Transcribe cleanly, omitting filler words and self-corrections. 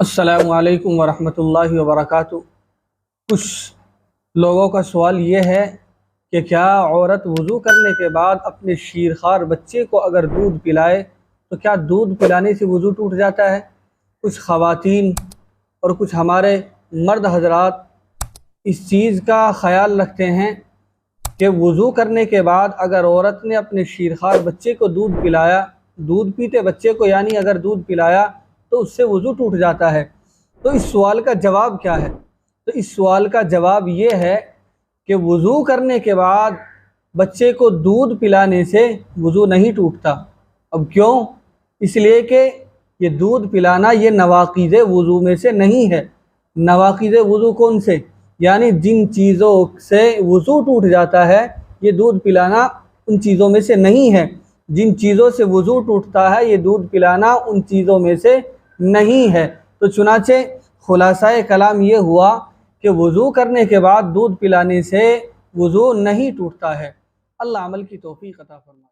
السلام علیکم ورحمۃ اللہ وبرکاتہ۔ کچھ لوگوں کا سوال یہ ہے کہ کیا عورت وضو کرنے کے بعد اپنے شیرخوار بچے کو اگر دودھ پلائے تو کیا دودھ پلانے سے وضو ٹوٹ جاتا ہے؟ کچھ خواتین اور کچھ ہمارے مرد حضرات اس چیز کا خیال رکھتے ہیں کہ وضو کرنے کے بعد اگر عورت نے اپنے شیرخوار بچے کو دودھ پلایا، دودھ پیتے بچے کو یعنی اگر دودھ پلایا تو اس سے وضو ٹوٹ جاتا ہے۔ تو اس سوال کا جواب کیا ہے؟ تو اس سوال کا جواب یہ ہے کہ وضو کرنے کے بعد بچے کو دودھ پلانے سے وضو نہیں ٹوٹتا۔ اب کیوں؟ اس لیے کہ یہ دودھ پلانا یہ نواقض وضو میں سے نہیں ہے۔ نواقض وضو کون سے؟ یعنی جن چیزوں سے وضو ٹوٹ جاتا ہے یہ دودھ پلانا ان چیزوں میں سے نہیں ہے۔ جن چیزوں سے وضو ٹوٹتا ہے یہ دودھ پلانا ان چیزوں میں سے نہیں ہے۔ تو چنانچہ خلاصہ کلام یہ ہوا کہ وضو کرنے کے بعد دودھ پلانے سے وضو نہیں ٹوٹتا ہے۔ اللہ عمل کی توفیق عطا فرمائے۔